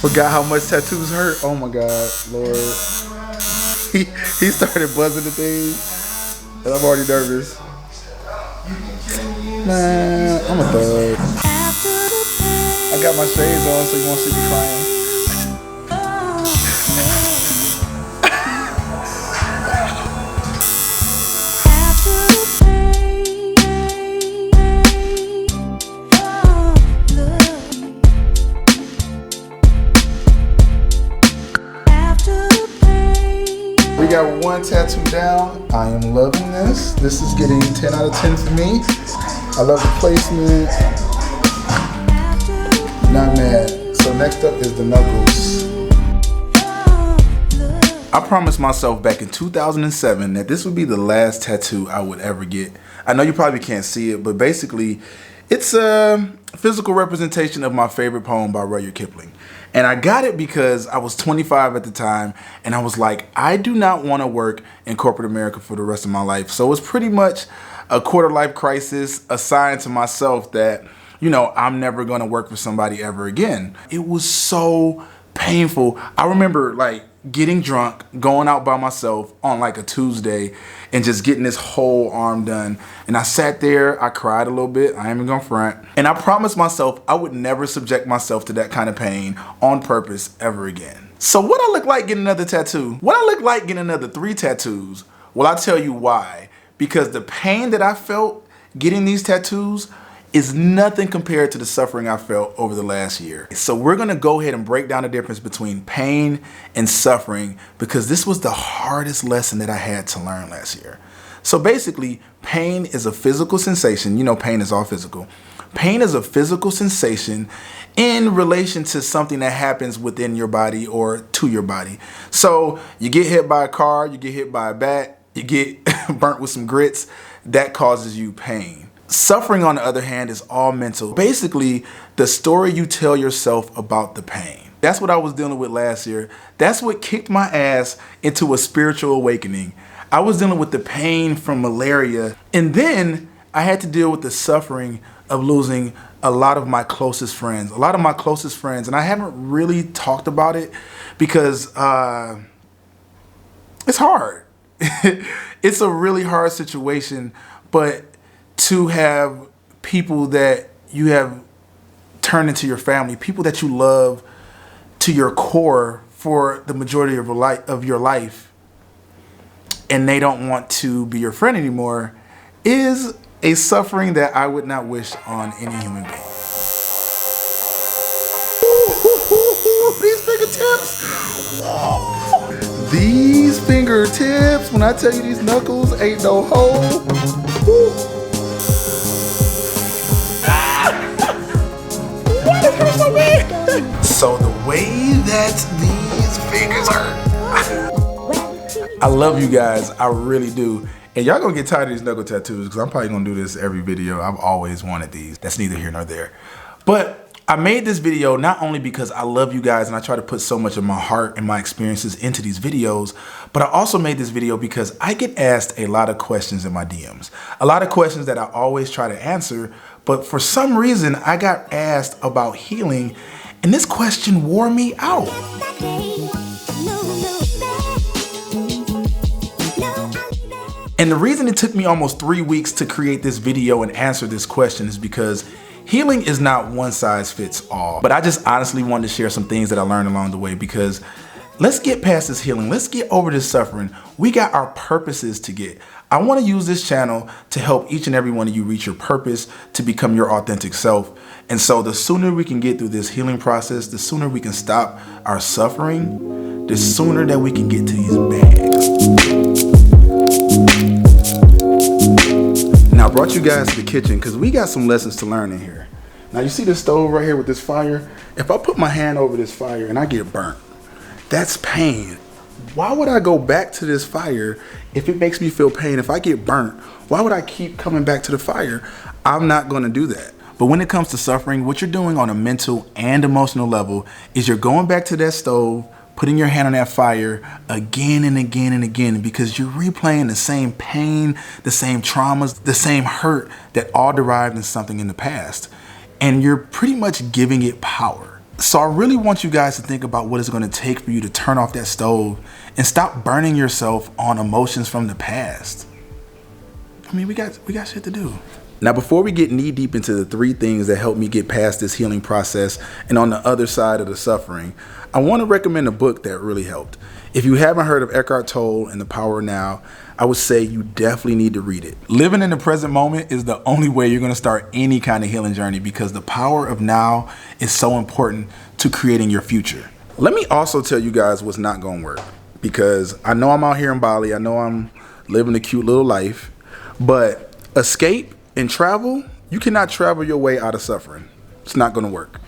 Forgot how much tattoos hurt. Oh my God, Lord. He started buzzing the thing, and I'm already nervous. Man, I'm a thug. I got my shades on so you won't see me crying. We got one tattoo down. I am loving this. This is getting 10 out of 10 for me. I love the placement. Not mad. So next up is the knuckles. I promised myself back in 2007 that this would be the last tattoo I would ever get. I know you probably can't see it, but basically it's a physical representation of my favorite poem by Rudyard Kipling. And I got it because I was 25 at the time, and I was like, I do not want to work in corporate America for the rest of my life. So it's pretty much a quarter-life crisis, a sign to myself that, you know, I'm never going to work for somebody ever again. It was so painful. I remember like getting drunk, going out by myself on like a Tuesday and just getting this whole arm done. And I sat there, I cried a little bit, I ain't even gonna front. And I promised myself I would never subject myself to that kind of pain on purpose ever again. So what I look like getting another tattoo? What I look like getting another 3 tattoos? Well, I'll tell you why. Because the pain that I felt getting these tattoos is nothing compared to the suffering I felt over the last year. So we're gonna go ahead and break down the difference between pain and suffering, because this was the hardest lesson that I had to learn last year. So basically, pain is a physical sensation. You know, pain is all physical. Pain is a physical sensation in relation to something that happens within your body or to your body. So you get hit by a car, you get hit by a bat, you get burnt with some grits, that causes you pain. Suffering, on the other hand, is all mental. Basically, the story you tell yourself about the pain. That's what I was dealing with last year. That's what kicked my ass into a spiritual awakening. I was dealing with the pain from malaria, and then I had to deal with the suffering of losing a lot of my closest friends. A lot of my closest friends, and I haven't really talked about it because it's hard. It's a really hard situation, but to have people that you have turned into your family, people that you love to your core for the majority of your life, and they don't want to be your friend anymore, is a suffering that I would not wish on any human being. These fingertips! Whoa. These fingertips, when I tell you these knuckles ain't no hole. Woo. So the way that these fingers hurt. I love you guys, I really do. And y'all gonna get tired of these knuckle tattoos because I'm probably gonna do this every video. I've always wanted these. That's neither here nor there. But I made this video not only because I love you guys and I try to put so much of my heart and my experiences into these videos, but I also made this video because I get asked a lot of questions in my DMs. A lot of questions that I always try to answer, but for some reason I got asked about healing, and this question wore me out. And the reason it took me almost 3 weeks to create this video and answer this question is because healing is not one size fits all. But I just honestly wanted to share some things that I learned along the way, because let's get past this healing. Let's get over this suffering. We got our purposes to get. I want to use this channel to help each and every one of you reach your purpose, to become your authentic self. And so the sooner we can get through this healing process, the sooner we can stop our suffering, the sooner that we can get to these bags. Now I brought you guys to the kitchen because we got some lessons to learn in here. Now you see this stove right here with this fire? If I put my hand over this fire and I get burnt, that's pain. Why would I go back to this fire if it makes me feel pain? If I get burnt, why would I keep coming back to the fire? I'm not gonna do that. But when it comes to suffering, what you're doing on a mental and emotional level is you're going back to that stove, putting your hand on that fire again and again and again, because you're replaying the same pain, the same traumas, the same hurt that all derived in something in the past. And you're pretty much giving it power. So I really want you guys to think about what it's going to take for you to turn off that stove and stop burning yourself on emotions from the past. I mean, we got shit to do. Now, before we get knee deep into the 3 things that helped me get past this healing process and on the other side of the suffering, I want to recommend a book that really helped. If you haven't heard of Eckhart Tolle and The Power of Now, I would say you definitely need to read it. Living in the present moment is the only way you're going to start any kind of healing journey, because the power of now is so important to creating your future. Let me also tell you guys what's not going to work, because I know I'm out here in Bali. I know I'm living a cute little life, but escape and travel, you cannot travel your way out of suffering. It's not going to work.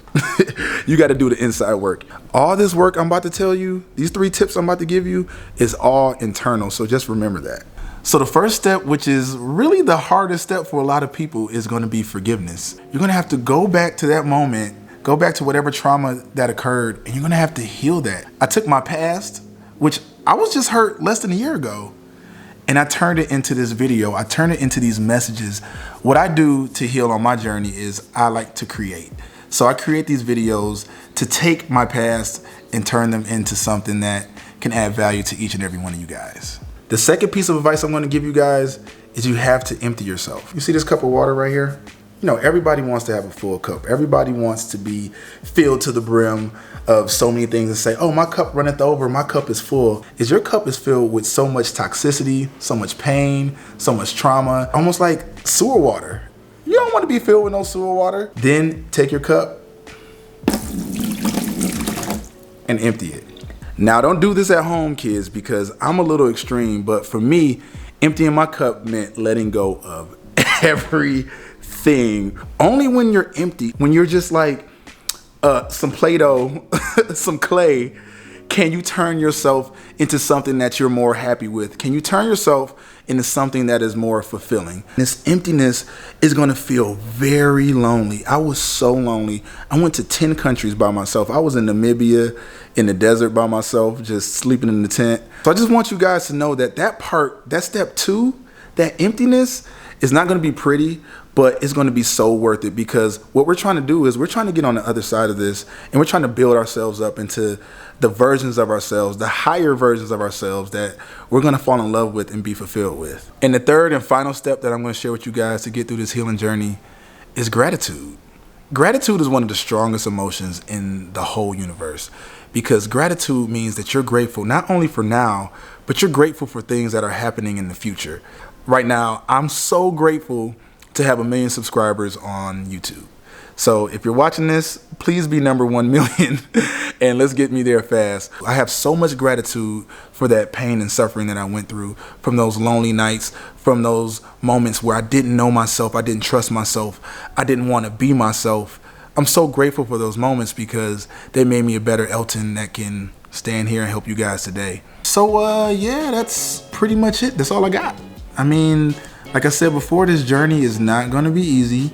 You got to do the inside work. All this work I'm about to tell you, these 3 tips I'm about to give you, is all internal. So just remember that. So the first step, which is really the hardest step for a lot of people, is going to be forgiveness. You're going to have to go back to that moment, go back to whatever trauma that occurred, and you're going to have to heal that. I took my past, which I was just hurt less than a year ago, and I turned it into this video. I turned it into these messages. What I do to heal on my journey is I like to create. So I create these videos to take my past and turn them into something that can add value to each and every one of you guys. The second piece of advice I'm going to give you guys is you have to empty yourself. You see this cup of water right here? You know, everybody wants to have a full cup. Everybody wants to be filled to the brim of so many things and say, oh, my cup runneth over, my cup is full. Is your cup is filled with so much toxicity, so much pain, so much trauma, almost like sewer water. You don't want to be filled with no sewer water. Then take your cup and empty it. Now, don't do this at home, kids, because I'm a little extreme, but for me, emptying my cup meant letting go of everything. Only when you're empty, when you're just like some Play-Doh, some clay, can you turn yourself into something that you're more happy with? Can you turn yourself into something that is more fulfilling? This emptiness is going to feel very lonely. I was so lonely. I went to 10 countries by myself. I was in Namibia in the desert by myself, just sleeping in the tent. So I just want you guys to know that that part, that step 2, that emptiness is not going to be pretty, but it's going to be so worth it, because what we're trying to do is we're trying to get on the other side of this, and we're trying to build ourselves up into the versions of ourselves, the higher versions of ourselves that we're going to fall in love with and be fulfilled with. And the third and final step that I'm going to share with you guys to get through this healing journey is gratitude. Gratitude is one of the strongest emotions in the whole universe, because gratitude means that you're grateful not only for now, but you're grateful for things that are happening in the future. Right now, I'm so grateful to have 1 million subscribers on YouTube. So if you're watching this, please be number 1 million and let's get me there fast. I have so much gratitude for that pain and suffering that I went through, from those lonely nights, from those moments where I didn't know myself, I didn't trust myself, I didn't want to be myself. I'm so grateful for those moments because they made me a better Elton that can stand here and help you guys today. So yeah, that's pretty much it. That's all I got. I mean, like I said before, this journey is not going to be easy.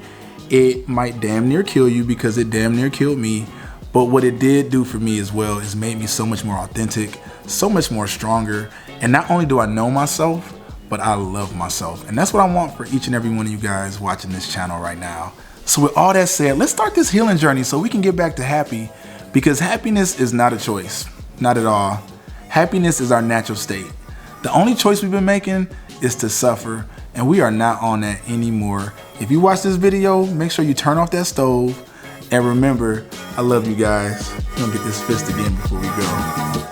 It might damn near kill you, because it damn near killed me. But what it did do for me as well is made me so much more authentic, so much more stronger. And not only do I know myself, but I love myself. And that's what I want for each and every one of you guys watching this channel right now. So with all that said, let's start this healing journey so we can get back to happy, because happiness is not a choice. Not at all. Happiness is our natural state. The only choice we've been making is to suffer, and we are not on that anymore. If you watch this video, make sure you turn off that stove, and remember, I love you guys. I'm gonna get this fist again before we go.